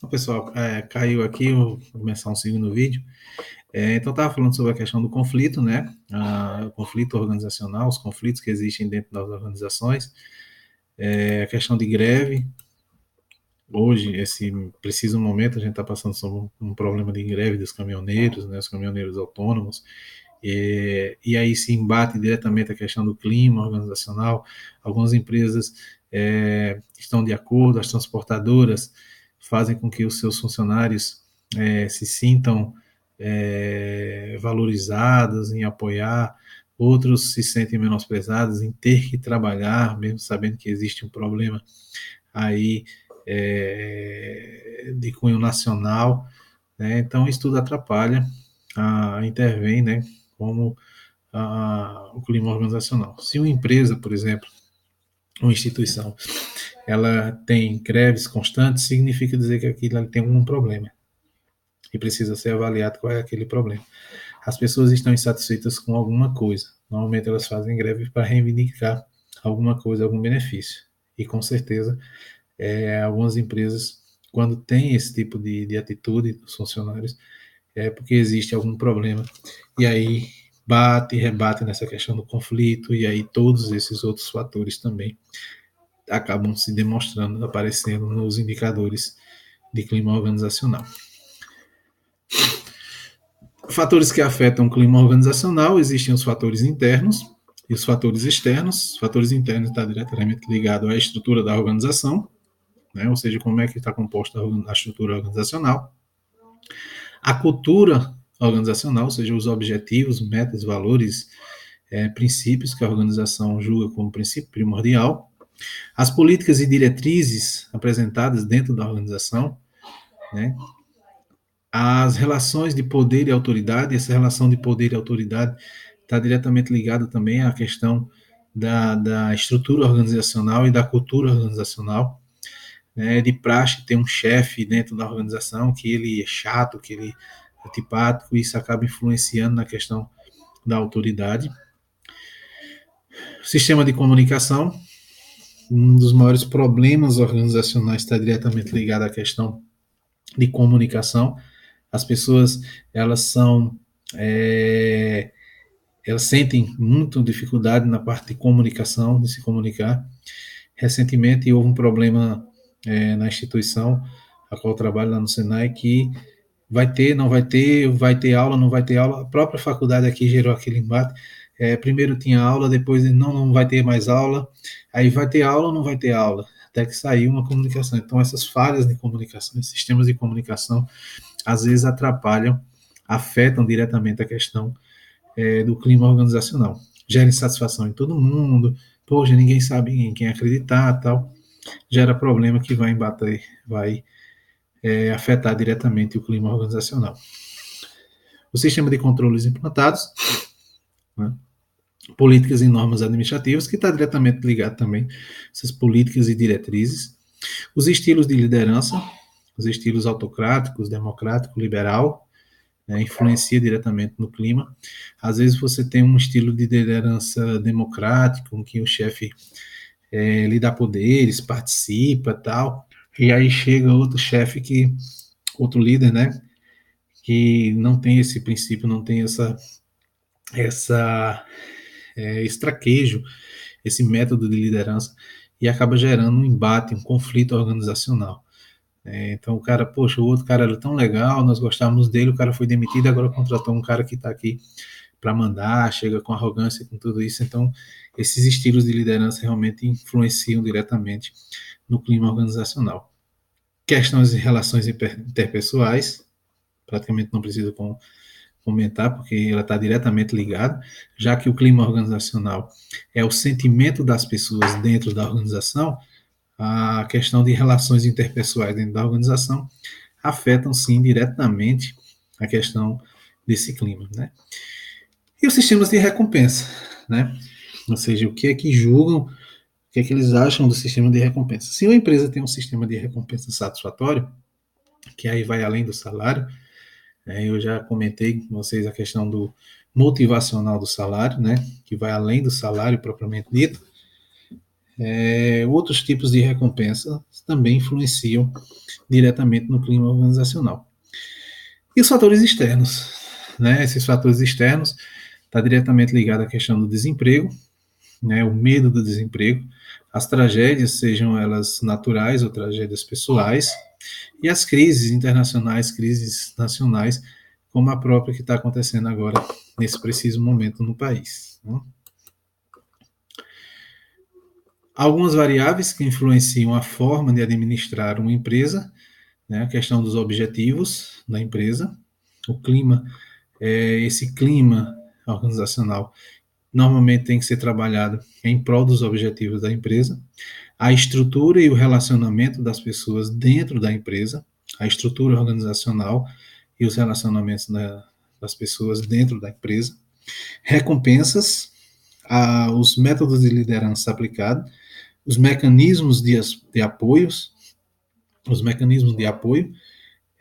Então, pessoal, caiu aqui, eu vou começar um segundo vídeo. Então, estava falando sobre a questão do conflito, né? O conflito organizacional, os conflitos que existem dentro das organizações, a questão de greve. Hoje, esse preciso momento, a gente está passando sobre um problema de greve dos caminhoneiros, né? Os caminhoneiros autônomos. E aí se embate diretamente a questão do clima organizacional. Algumas empresas estão de acordo, as transportadoras fazem com que os seus funcionários se sintam valorizados em apoiar, outros se sentem menosprezados em ter que trabalhar, mesmo sabendo que existe um problema aí de cunho nacional, né? Então isso tudo atrapalha, intervém, né? Como o clima organizacional. Se uma empresa, por exemplo, uma instituição, ela tem greves constantes, significa dizer que aquilo tem algum problema e precisa ser avaliado qual é aquele problema. As pessoas estão insatisfeitas com alguma coisa. Normalmente elas fazem greve para reivindicar alguma coisa, algum benefício. E com certeza, algumas empresas, quando tem esse tipo de atitude dos funcionários, é porque existe algum problema. E aí bate e rebate nessa questão do conflito, e aí todos esses outros fatores também acabam se demonstrando, aparecendo nos indicadores de clima organizacional. Fatores que afetam o clima organizacional, existem os fatores internos e os fatores externos. Os fatores internos estão diretamente ligados à estrutura da organização, né? Ou seja, como é que está composta a estrutura organizacional. A cultura organizacional, ou seja, os objetivos, metas, valores, princípios que a organização julga como princípio primordial. As políticas e diretrizes apresentadas dentro da organização, né? As relações de poder e autoridade, essa relação de poder e autoridade está diretamente ligada também à questão da estrutura organizacional e da cultura organizacional, né? De praxe ter um chefe dentro da organização que ele é chato, que ele é antipático, e isso acaba influenciando na questão da autoridade. Sistema de comunicação, um dos maiores problemas organizacionais está diretamente ligado à questão de comunicação. As pessoas, elas são elas sentem muita dificuldade na parte de comunicação, de se comunicar. Recentemente houve um problema na instituição a qual eu trabalho lá no Senai, que vai ter, não vai ter aula, não vai ter aula. A própria faculdade aqui gerou aquele embate. Primeiro tinha aula, depois não vai ter mais aula, aí vai ter aula ou não vai ter aula, até que saiu uma comunicação. Então essas falhas de comunicação, sistemas de comunicação, às vezes atrapalham, afetam diretamente a questão do clima organizacional. Gera insatisfação em todo mundo, poxa, ninguém sabe em quem acreditar, tal. Gera problema que vai embater, vai afetar diretamente o clima organizacional. O sistema de controles implantados, né? Políticas e normas administrativas, que está diretamente ligado também essas políticas e diretrizes. Os estilos de liderança, os estilos autocráticos, democrático, liberal, influencia diretamente no clima. Às vezes você tem um estilo de liderança democrático, em que o chefe lhe dá poderes, participa, tal, e aí chega outro chefe outro líder, né, que não tem esse princípio, não tem essa esse traquejo, esse método de liderança, e acaba gerando um embate, um conflito organizacional. Então o cara, poxa, o outro cara era tão legal, nós gostávamos dele, o cara foi demitido, agora contratou um cara que está aqui para mandar, chega com arrogância, com tudo isso. Então esses estilos de liderança realmente influenciam diretamente no clima organizacional. Questões de relações interpessoais, praticamente não preciso comentar, porque ela está diretamente ligada, já que o clima organizacional é o sentimento das pessoas dentro da organização. A questão de relações interpessoais dentro da organização afetam, sim, diretamente a questão desse clima, né? E os sistemas de recompensa, né? Ou seja, o que é que julgam, o que é que eles acham do sistema de recompensa. Se uma empresa tem um sistema de recompensa satisfatório, que aí vai além do salário, eu já comentei com vocês a questão do motivacional do salário, né? Que vai além do salário propriamente dito. outros tipos de recompensa também influenciam diretamente no clima organizacional. E os fatores externos, né? Esses fatores externos está diretamente ligado à questão do desemprego, né? O medo do desemprego, as tragédias, sejam elas naturais ou tragédias pessoais, e as crises internacionais, crises nacionais, como a própria que está acontecendo agora, nesse preciso momento no país. Né? Algumas variáveis que influenciam a forma de administrar uma empresa, né? A questão dos objetivos da empresa, o clima, esse clima organizacional normalmente tem que ser trabalhado em prol dos objetivos da empresa, a estrutura e o relacionamento das pessoas dentro da empresa, a estrutura organizacional e os relacionamentos das pessoas dentro da empresa, recompensas, os métodos de liderança aplicados, os mecanismos de apoios, os mecanismos de apoio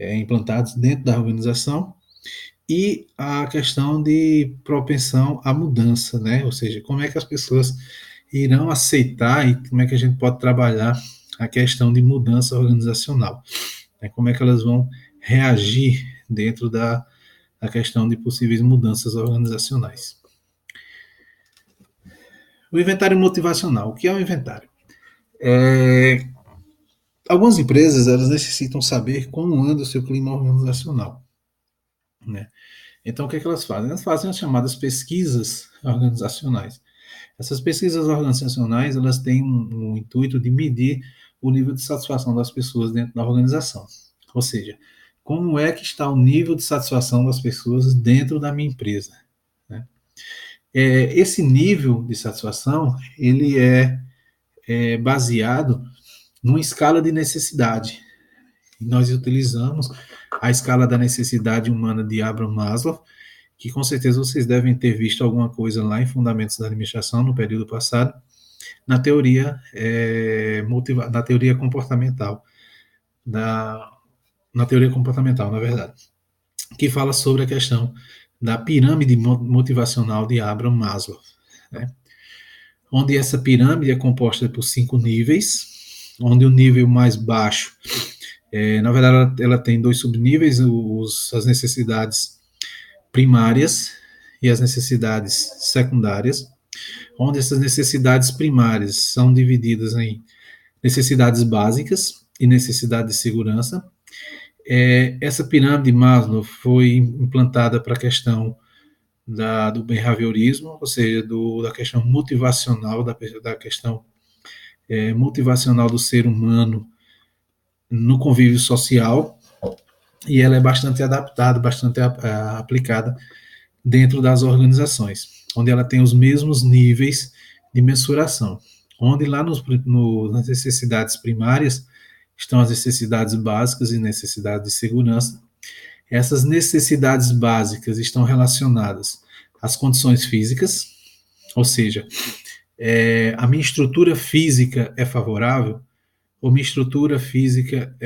implantados dentro da organização e a questão de propensão à mudança, né? Ou seja, como é que as pessoas irão aceitar e como é que a gente pode trabalhar a questão de mudança organizacional, né? Como é que elas vão reagir dentro da questão de possíveis mudanças organizacionais. O inventário motivacional. O que é o inventário? Algumas empresas elas necessitam saber como anda o seu clima organizacional, né? Então, o que, é que elas fazem? Elas fazem as chamadas pesquisas organizacionais. Essas pesquisas organizacionais elas têm um intuito de medir o nível de satisfação das pessoas dentro da organização. Ou seja, como é que está o nível de satisfação das pessoas dentro da minha empresa, né? Esse nível de satisfação ele é baseado numa escala de necessidade. E nós utilizamos a escala da necessidade humana de Abraham Maslow, que com certeza vocês devem ter visto alguma coisa lá em Fundamentos da Administração no período passado, na teoria na teoria comportamental, na teoria comportamental, na verdade, que fala sobre a questão da pirâmide motivacional de Abraham Maslow, né? Onde essa pirâmide é composta por 5 níveis, onde o nível mais baixo, na verdade, ela tem 2 subníveis, as necessidades primárias e as necessidades secundárias, onde essas necessidades primárias são divididas em necessidades básicas e necessidade de segurança. Essa pirâmide de Maslow foi implantada para a questão do behaviorismo, ou seja, da questão motivacional, da questão motivacional do ser humano no convívio social, e ela é bastante adaptada, bastante aplicada dentro das organizações, onde ela tem os mesmos níveis de mensuração, onde lá nas necessidades primárias estão as necessidades básicas e necessidades de segurança. Essas necessidades básicas estão relacionadas às condições físicas, ou seja, a minha estrutura física é favorável, ou minha estrutura física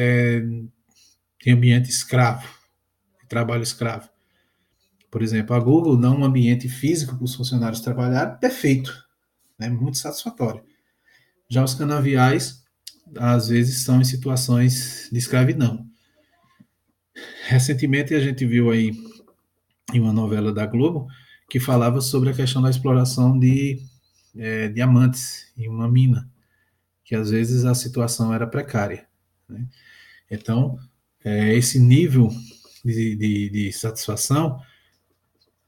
tem ambiente escravo, trabalho escravo. Por exemplo, a Google dá um ambiente físico para os funcionários trabalhar perfeito, né, muito satisfatório. Já os canaviais, às vezes, são em situações de escravidão. Recentemente, a gente viu aí em uma novela da Globo que falava sobre a questão da exploração de diamantes em uma mina, que às vezes a situação era precária, né? Então, esse nível de satisfação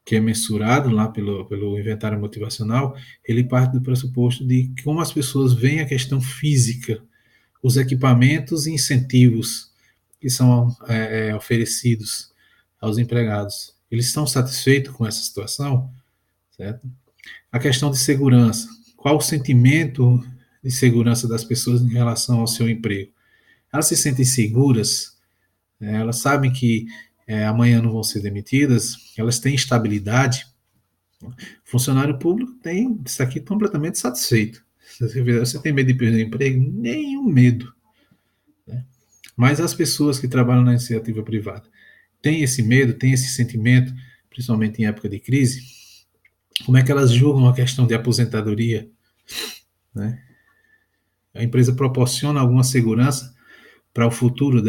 que é mensurado lá pelo inventário motivacional, ele parte do pressuposto de como as pessoas veem a questão física, os equipamentos e incentivos que são oferecidos aos empregados. Eles estão satisfeitos com essa situação? Certo? A questão de segurança. Qual o sentimento de segurança das pessoas em relação ao seu emprego? Elas se sentem seguras? Elas sabem que amanhã não vão ser demitidas? Elas têm estabilidade? O funcionário público tem isso aqui completamente satisfeito. Você tem medo de perder o emprego? Nenhum medo. Né? Mas as pessoas que trabalham na iniciativa privada têm esse medo, têm esse sentimento, principalmente em época de crise. Como é que elas julgam a questão de aposentadoria? Né? A empresa proporciona alguma segurança para o futuro dela?